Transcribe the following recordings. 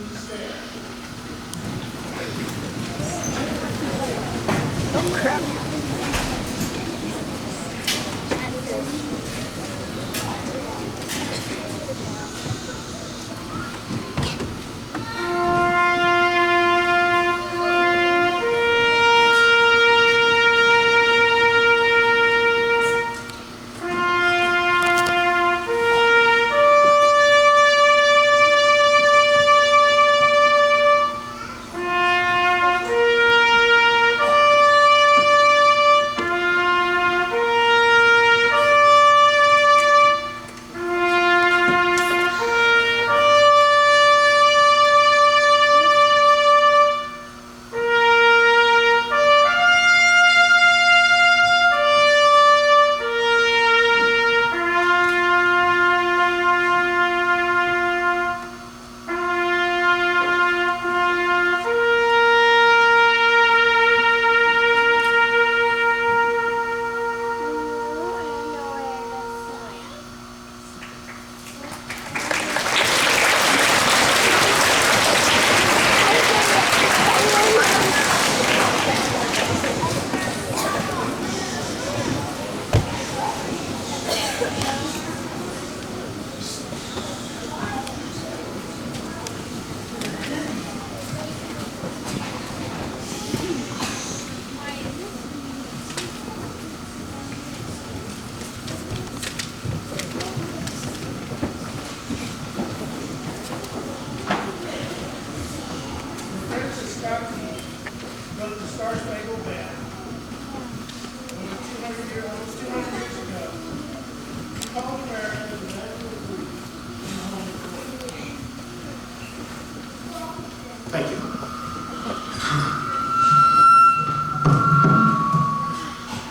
Please stand. Oh, crap. Wrote the Star Spangled Banner. Almost 200 years ago, he called America the land of freedom and the home of freedom. Thank you.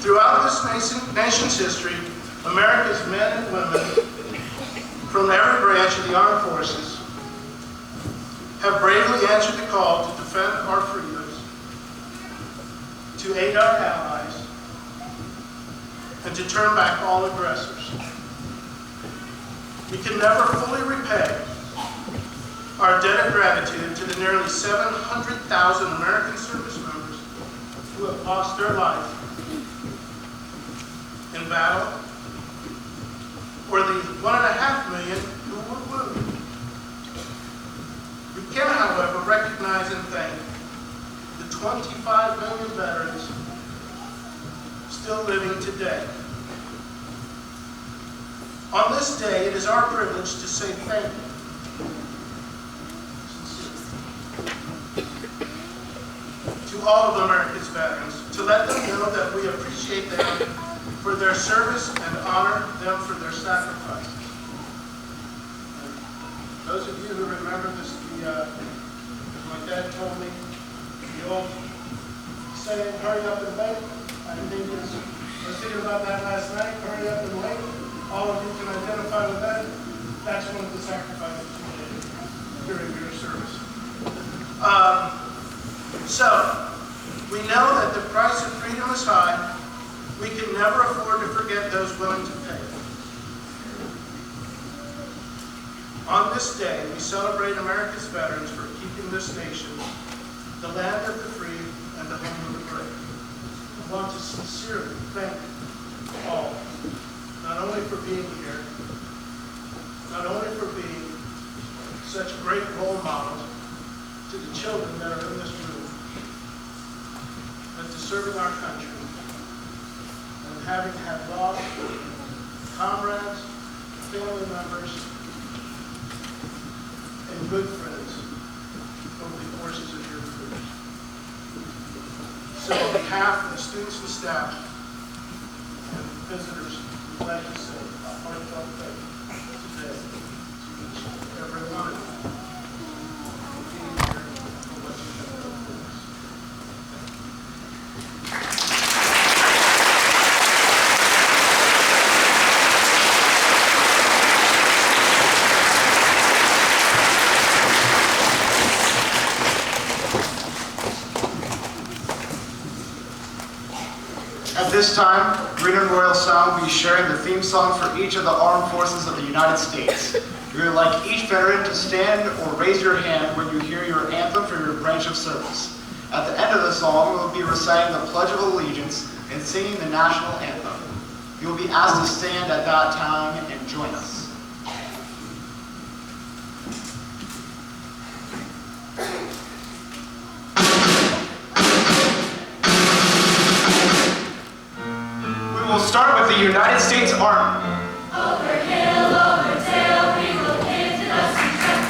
Throughout this nation's history, America's men and women from every branch of the armed forces have bravely answered the call to defend our freedoms, to aid our allies, and to turn back all aggressors. We can never fully repay our debt of gratitude to the nearly 700,000 American service members who have lost their life in battle, or the 1.5 million who were wounded. We can, however, recognize and thank the 25 million veterans still living today. On this day, it is our privilege to say thank you to all of America's veterans, to let them know that we appreciate them for their service and honor them for their sacrifices. And those of you who remember this, my dad told me the old saying, hurry up and wait. I think I was thinking about that last night, hurry up and wait. All of you can identify with that. That's one of the sacrifices you did during your service. So, we know that the price of freedom is high. We can never afford to forget those willing to pay. On this day, we celebrate America's veterans for keeping this nation the land of the free and the home of the brave. I want to sincerely thank all, not only for being here, not only for being such great role models to the children that are in this room, but to serving our country and having had lost comrades, family members, and good friends over the courses of your careers. So on behalf of the students and staff and visitors, we'd like to say a heartfelt thank you today to each and every one of you for being here and for what you have done for us. At this time, Greenon Royal Sound will be sharing the theme song for each of the armed forces of the United States. You would like each veteran to stand or raise your hand when you hear your anthem for your branch of service. At the end of the song, we will be reciting the Pledge of Allegiance and singing the national anthem. You will be asked to stand at that time and join us. We will start with the United States Army. Over hill, over dale, we will hit the dusty trail.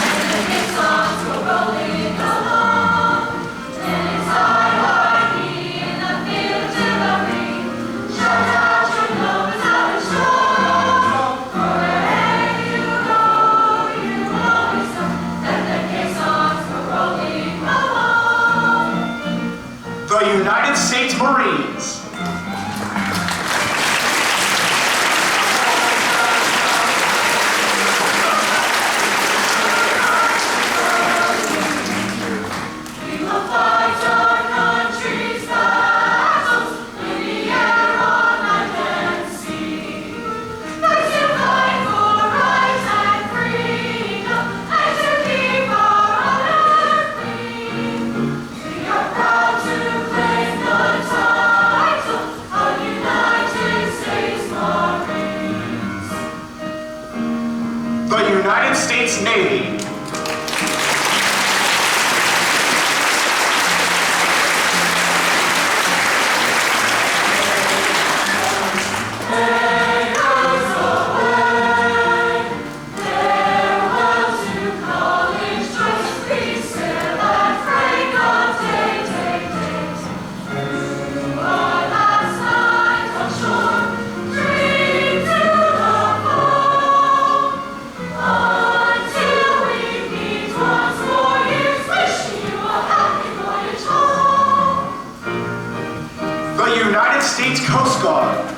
And the big songs go rolling along. Then it's high, in the field to the ring. Shout out your numbers out and show. For wherever you go, you always know that the big songs go rolling along. The United States Marines. We will fight our country's battles in the air, on land and sea. Fight to fight for rights and freedom, and to keep our honor clean. We are proud to claim the title of United States Marines. The United States Navy. The United States Coast Guard.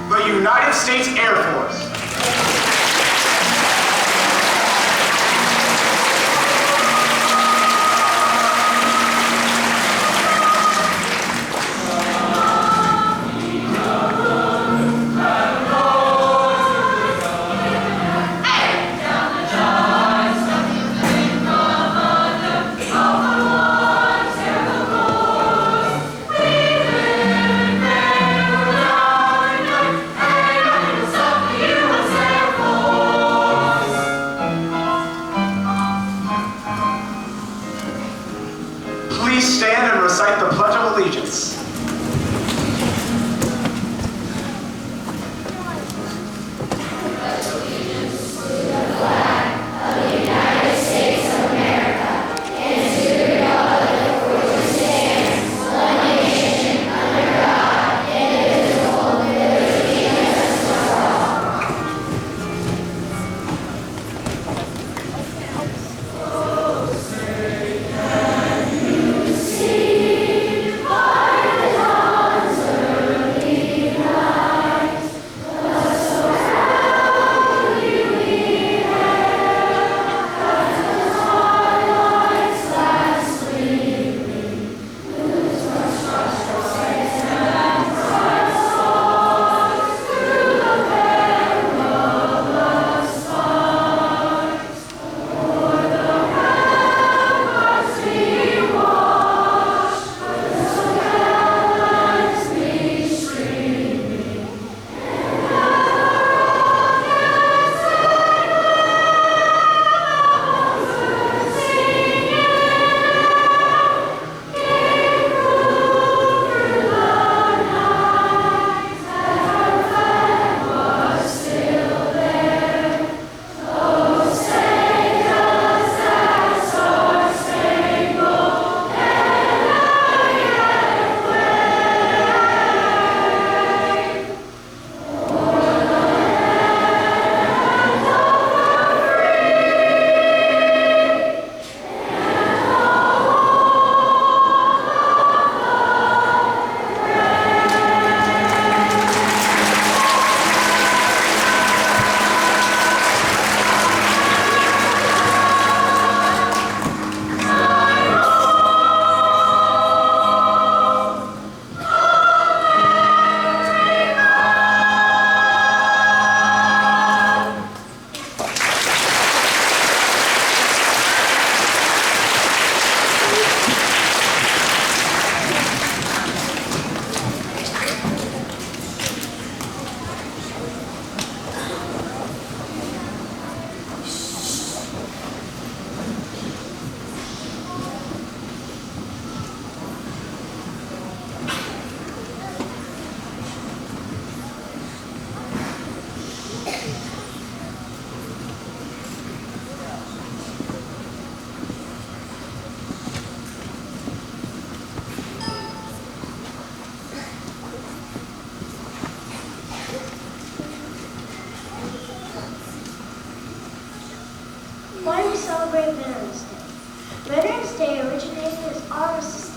The United States Air Force. Please stand and recite the Pledge of Allegiance. See by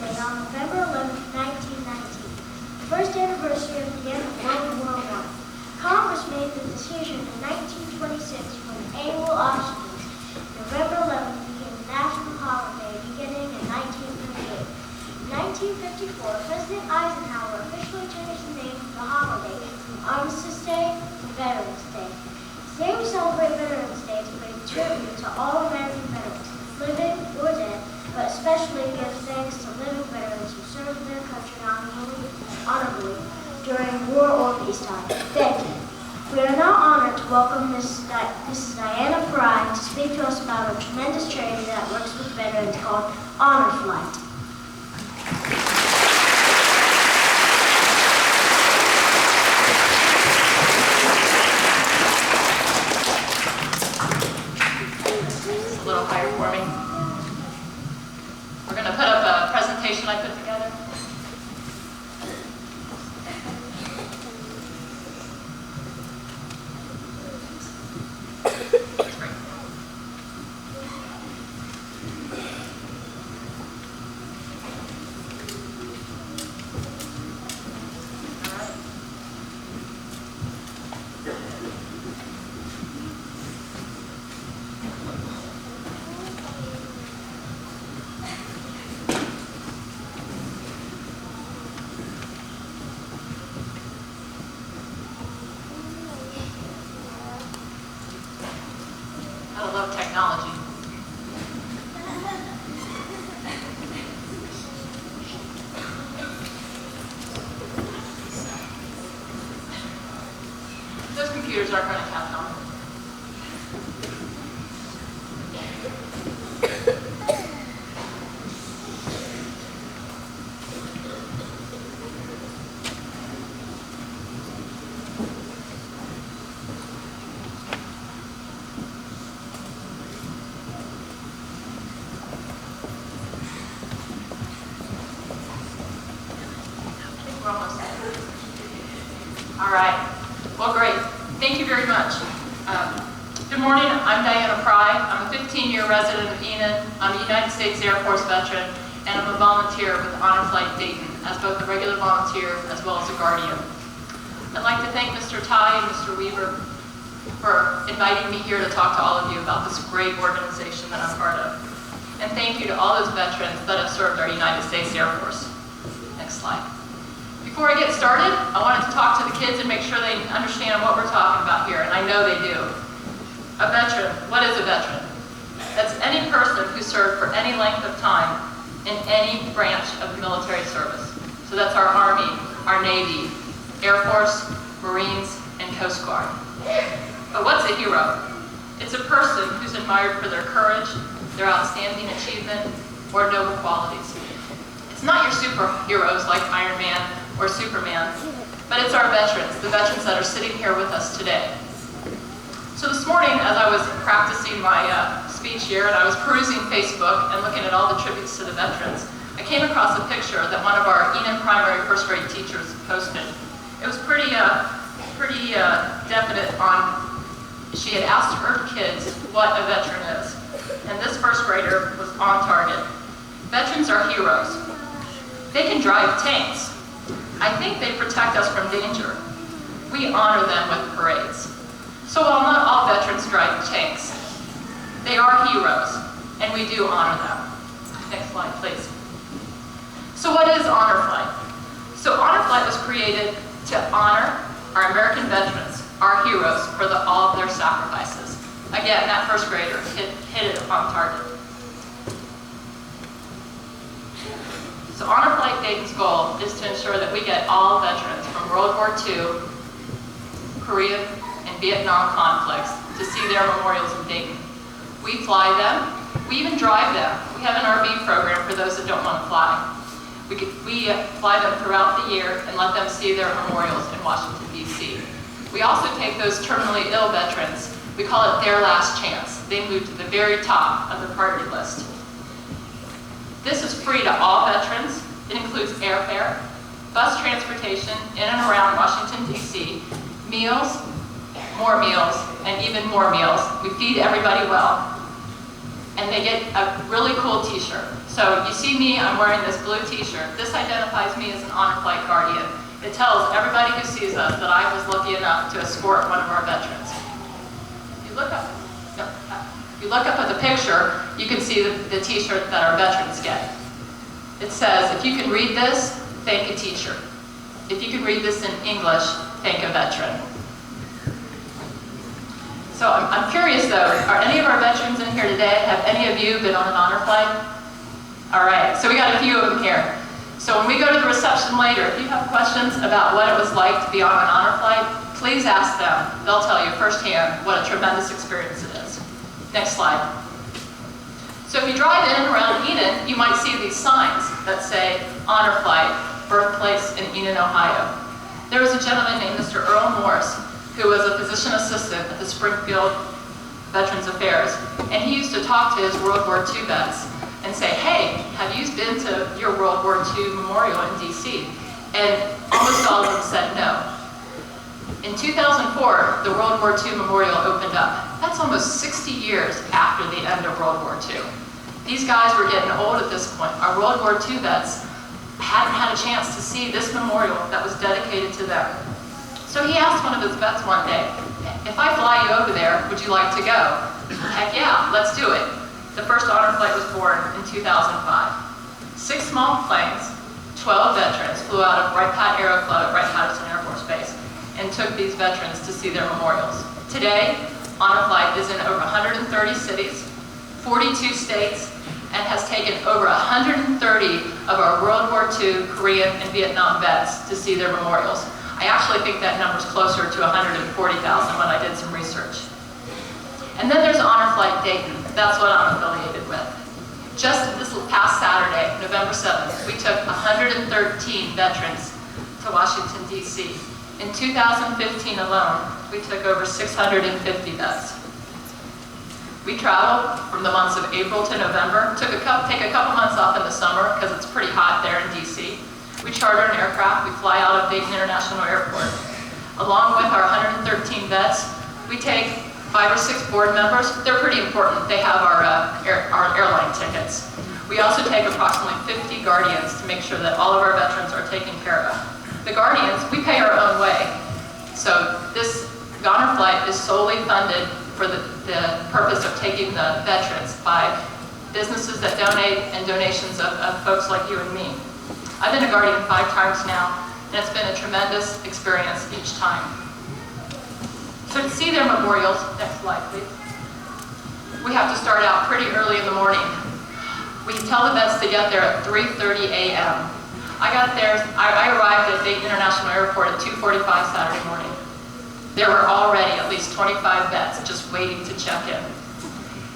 Day on November 11, 1919, the first anniversary of the end of World War I. Congress made the decision in 1926 for an annual observance. November 11 became a national holiday beginning in 1938. In 1954, President Eisenhower officially changed the name of the holiday from Armistice Day to Veterans Day. Today we celebrate Veterans Day to pay tribute to all American veterans, living or dead, but especially give thanks to living veterans who served their country honorably during war or peacetime. Thank you. We are now honored to welcome Mrs. Diana Fry to speak to us about a tremendous charity that works with veterans called Honor Flight. A little higher for me. We're going to put up a presentation I put together. That's great. All right. I love technology. Those computers aren't going to catch on. We're almost there. All right. Well, great. Thank you very much. Good morning. I'm Diana Fry. I'm a 15-year resident of Greenon. I'm a United States Air Force veteran, and I'm a volunteer with Honor Flight Dayton as both a regular volunteer as well as a guardian. I'd like to thank Mr. Ty and Mr. Weaver for inviting me here to talk to all of you about this great organization that I'm part of. And thank you to all those veterans that have served our United States Air Force. Next slide. Before I get started, I wanted to talk to the kids and make sure they understand what we're talking about here, and I know they do. A veteran, what is a veteran? That's any person who served for any length of time in any branch of the military service. So that's our Army, our Navy, Air Force, Marines, and Coast Guard. But what's a hero? It's a person who's admired for their courage, their outstanding achievement, or noble qualities. It's not your superheroes like Iron Man or Superman, but it's our veterans, the veterans that are sitting here with us today. So this morning, as I was practicing my speech here, and I was perusing Facebook and looking at all the tributes to the veterans, I came across a picture that one of our Greenon primary first grade teachers posted. It was pretty definite on, she had asked her kids what a veteran is, and this first grader was on target. Veterans are heroes. They can drive tanks. I think they protect us from danger. We honor them with parades. So while not all veterans drive tanks, they are heroes, and we do honor them. Next slide, please. So what is Honor Flight? So Honor Flight was created to honor our American veterans, our heroes, for all of their sacrifices. Again, that first grader hit it on target. So Honor Flight Dayton's goal is to ensure that we get all veterans from World War II, Korea, and Vietnam conflicts to see their memorials in Dayton. We fly them, we even drive them. We have an RV program for those that don't want to fly. We fly them throughout the year and let them see their memorials in Washington, D.C. We also take those terminally ill veterans, we call it their last chance. They move to the very top of the priority list. This is free to all veterans. It includes airfare, bus transportation in and around Washington, D.C., meals, more meals, and even more meals. We feed everybody well. and they get a really cool t-shirt. So you see me, I'm wearing this blue t-shirt. This identifies me as an honor flight guardian. It tells everybody who sees us that I was lucky enough to escort one of our veterans. If you look up at the picture, you can see the t-shirt that our veterans get. It says, if you can read this, thank a teacher. If you can read this in English, thank a veteran. So I'm curious though, are any of our veterans in here today, have any of you been on an honor flight? All right, so we got a few of them here. So when we go to the reception later, if you have questions about what it was like to be on an honor flight, please ask them. They'll tell you firsthand what a tremendous experience it is. Next slide. So if you drive in and around Enid, you might see these signs that say honor flight, birthplace in Enid, Ohio. There was a gentleman named Mr. Earl Morris, who was a physician assistant at the Springfield Veterans Affairs, and he used to talk to his World War II vets and say, hey, have you been to your World War II memorial in DC? And almost all of them said no. In 2004, the World War II memorial opened up. That's almost 60 years after the end of World War II. These guys were getting old at this point. Our World War II vets hadn't had a chance to see this memorial that was dedicated to them. So he asked one of his vets one day, if I fly you over there, would you like to go? Heck yeah, let's do it. The first honor flight was born in 2005. 6 small planes, 12 veterans flew out of Wright-Patt Aero Club at Wright-Patterson Air Force Base and took these veterans to see their memorials. Today, honor flight is in over 130 cities, 42 states, and has taken over 130 of our World War II, Korean, and Vietnam vets to see their memorials. I actually think that number's closer to 140,000 when I did some research. And then there's Honor Flight Dayton. That's what I'm affiliated with. Just this past Saturday, November 7th, we took 113 veterans to Washington, D.C. In 2015 alone, we took over 650 vets. We traveled from the months of April to November, take a couple months off in the summer because it's pretty hot there in D.C. We charter an aircraft, we fly out of Dayton International Airport. Along with our 113 vets, we take 5 or 6 board members. They're pretty important. They have our airline tickets. We also take approximately 50 guardians to make sure that all of our veterans are taken care of. The guardians, we pay our own way. So this honor flight is solely funded for the purpose of taking the veterans by businesses that donate and donations of folks like you and me. I've been a guardian 5 times now, and it's been a tremendous experience each time. So to see their memorials, next slide please, we have to start out pretty early in the morning. We tell the vets to get there at 3:30 a.m. I arrived at Dayton International Airport at 2:45 Saturday morning. There were already at least 25 vets just waiting to check in.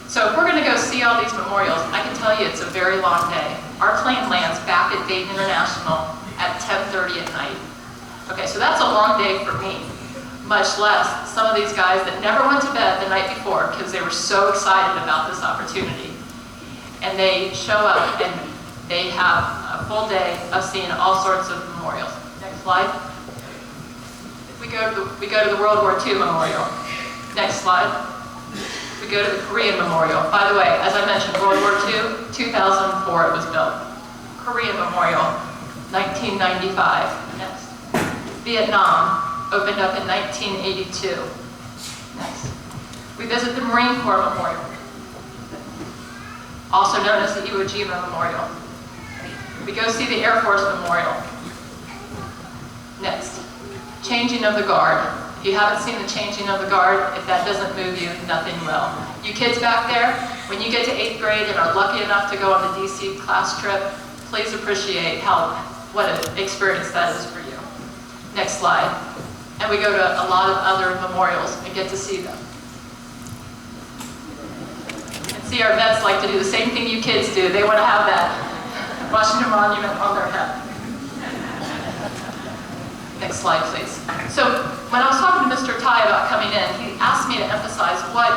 So if we're going to go see all these memorials, I can tell you it's a very long day. Our plane lands back at Dayton International at 10:30 at night. Okay, so that's a long day for me. Much less some of these guys that never went to bed the night before because they were so excited about this opportunity. And they show up and they have a full day of seeing all sorts of memorials. Next slide. We go to the World War II Memorial. Next slide. We go to the Korean Memorial. By the way, as I mentioned, World War II, 2004 it was built. Korean Memorial, 1995. Next. Vietnam. Opened up in 1982. Next. We visit the Marine Corps Memorial, also known as the Iwo Jima Memorial. We go see the Air Force Memorial. Next. Changing of the Guard. If you haven't seen the changing of the Guard, if that doesn't move you, nothing will. You kids back there, when you get to 8th grade and are lucky enough to go on the DC class trip, please appreciate what an experience that is for you. Next slide. And we go to a lot of other memorials and get to see them. And see our vets like to do the same thing you kids do. They want to have that Washington Monument on their head. Next slide, please. So when I was talking to Mr. Tai about coming in, he asked me to emphasize what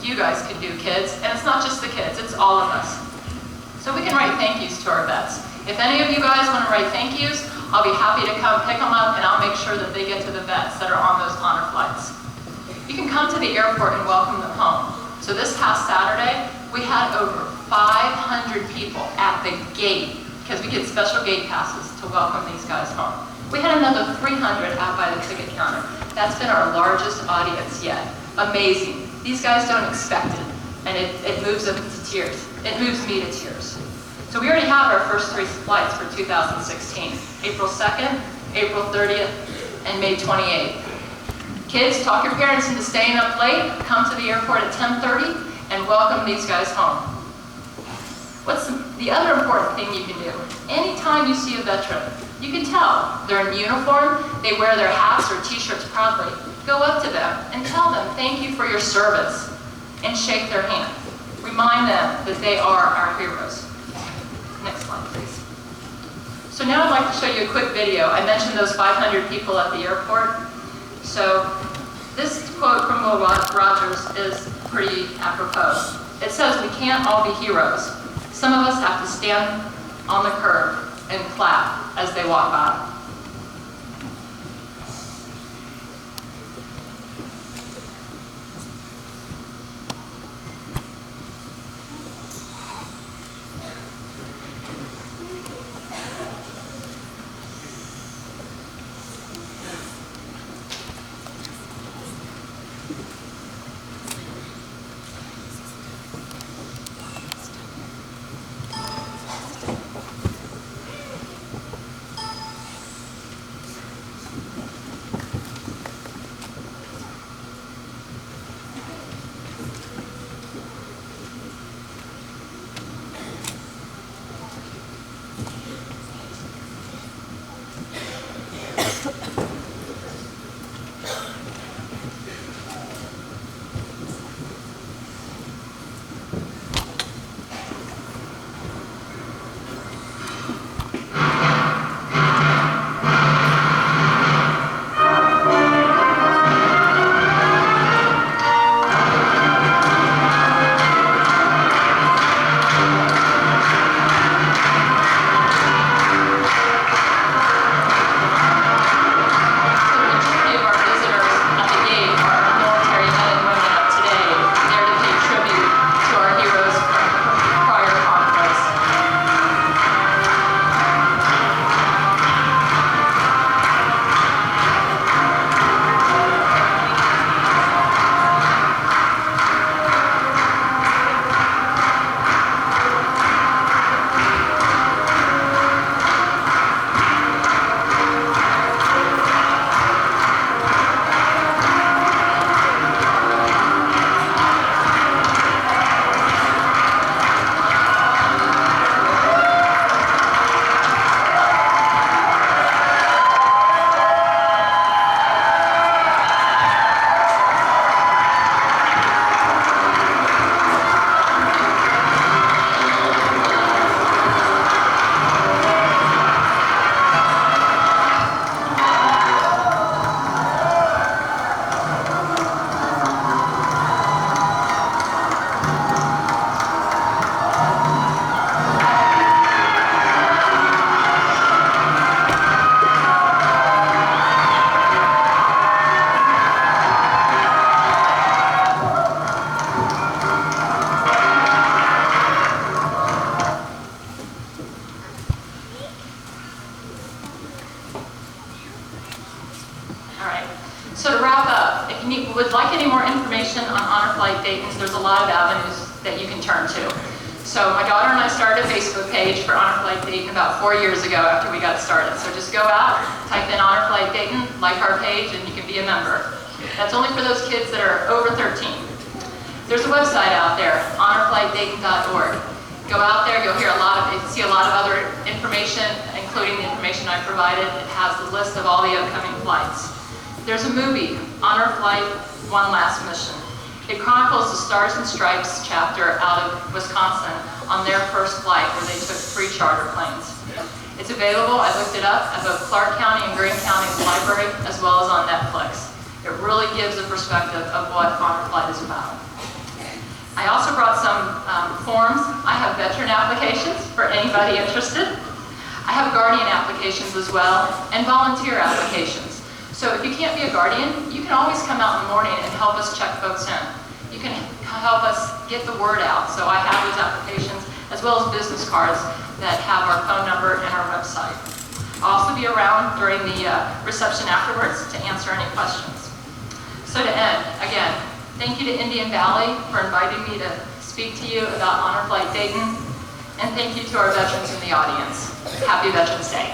you guys can do, kids. And it's not just the kids, it's all of us. So we can write thank yous to our vets. If any of you guys want to write thank yous, I'll be happy to come pick them up and I'll make sure that they get to the vets that are on those honor flights. You can come to the airport and welcome them home. So this past Saturday, We had over 500 people at the gate, because we get special gate passes to welcome these guys home. We had another 300 out by the ticket counter. That's been our largest audience yet. Amazing. These guys don't expect it, and it moves them to tears. It moves me to tears. So we already have our first 3 flights for 2016, April 2nd, April 30th, and May 28th. Kids, talk your parents into staying up late, come to the airport at 10:30, and welcome these guys home. What's the other important thing you can do? Anytime you see a veteran, you can tell they're in uniform, they wear their hats or t-shirts proudly. Go up to them and tell them thank you for your service and shake their hand. Remind them that they are our heroes. Next slide, please. So now I'd like to show you a quick video. I mentioned those 500 people at the airport. So this quote from Will Rogers is pretty apropos. It says, "We can't all be heroes. Some of us have to stand on the curb and clap as they walk by." Would like any more information on Honor Flight Dayton's, there's a lot of avenues that you can turn to. So my daughter and I started a Facebook page for Honor Flight Dayton about 4 years ago after we got started. So just go out, type in Honor Flight Dayton, like our page, and you can be a member. That's only for those kids that are over 13. There's a website out there, honorflightdayton.org. Go out there, you'll see a lot of other information, including the information I provided. It has the list of all the upcoming flights. There's a movie, Honor Flight, One Last Mission. It chronicles the Stars and Stripes chapter out of Wisconsin on their first flight where they took 3 charter planes. It's available, I looked it up, at both Clark County and Green County's library, as well as on Netflix. It really gives a perspective of what Honor Flight is about. I also brought some forms. I have veteran applications for anybody interested. I have guardian applications as well, and volunteer applications. So if you can't be a guardian, you can always come out in the morning and help us check folks in. You can help us get the word out. So I have those applications as well as business cards that have our phone number and our website. I'll also be around during the reception afterwards to answer any questions. So to end, again, thank you to Indian Valley for inviting me to speak to you about Honor Flight Dayton, and thank you to our veterans in the audience. Happy Veterans Day.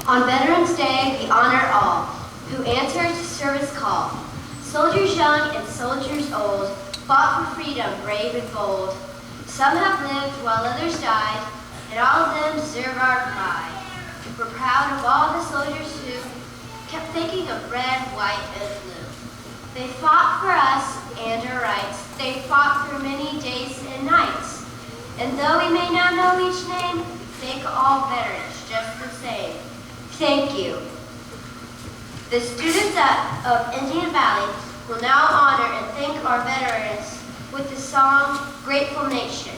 On Veterans Day, we honor all who answered service call. Soldiers young and soldiers old fought for freedom, brave and bold. Some have lived while others died, and all of them deserve our pride. We're proud of all the soldiers who kept thinking of red, white, and blue. They fought for us and our rights. They fought through many days and nights. And though we may not know each name, thank all veterans just the same. Thank you. The students of Indian Valley will now honor and thank our veterans with the song, Grateful Nation.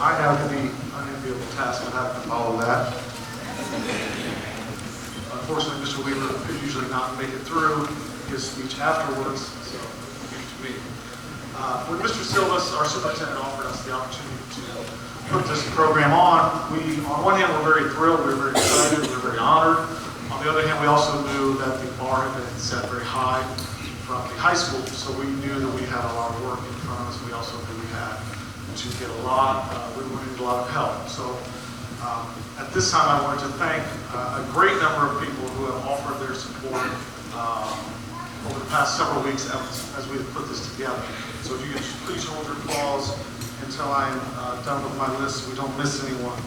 I have the unenviable task of having to follow that. Unfortunately, Mr. Weaver could usually not make it through his speech afterwards, so me. When Mr. Silvas, our superintendent, offered us the opportunity to put this program on one hand, we're very thrilled, we're very excited, we're very honored. On the other hand, we also knew that the bar had been set very high from the high school, so we knew that we had a lot of work in front of us. We also knew we had to get a lot, we were going to need a lot of help. So at this time, I wanted to thank a great number of people who have offered their support over the past several weeks as we have put this together. So if you could please hold your applause until I'm done with my list so we don't miss anyone.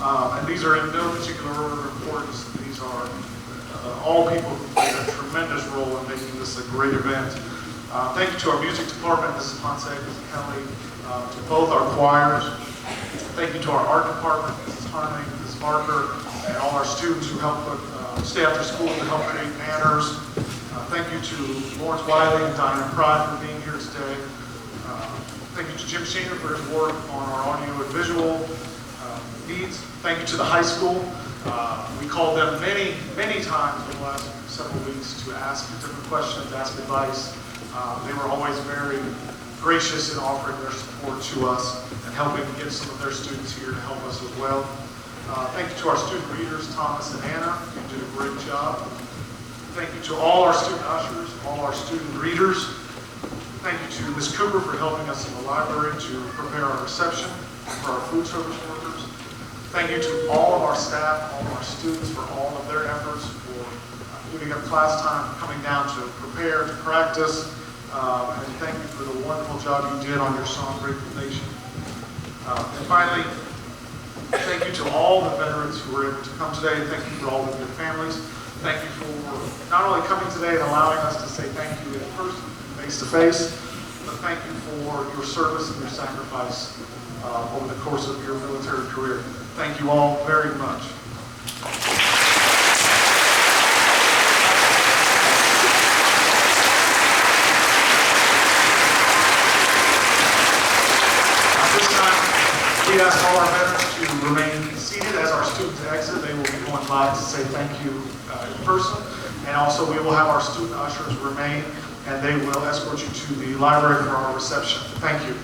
And these are in no particular order of importance. These are all people who played a tremendous role in making this a great event. Thank you to our music department, Mrs. Ponce, Mrs. Kelly, to both our choirs. Thank you to our art department, Mrs. Harming, Mrs. Barker, and all our students who helped stay after school to help create banners. Thank you to Lawrence Wiley and Diana Pride for being here today. Thank you to Jim Sheehan for his work on our audio and visual needs. Thank you to the high school. We called them many, many times in the last several weeks to ask different questions, ask advice. They were always very gracious in offering their support to us and helping get some of their students here to help us as well. Thank you to our student readers, Thomas and Anna, who did a great job. Thank you to all our student ushers, all our student readers. Thank you to Ms. Cooper for helping us in the library to prepare our reception for our food service workers. Thank you to all of our staff, all of our students for all of their efforts, for putting up class time, coming down to prepare, to practice. And thank you for the wonderful job you did on your song, Grateful Nation. And finally, thank you to all the veterans who were able to come today. Thank you for all of your families. Thank you for not only coming today and allowing us to say thank you in person, face to face, but thank you for your service and your sacrifice over the course of your military career. Thank you all very much. We ask all our veterans to remain seated as our students exit. They will be going live to say thank you in person. And also we will have our student ushers remain and they will escort you to the library for our reception. Thank you.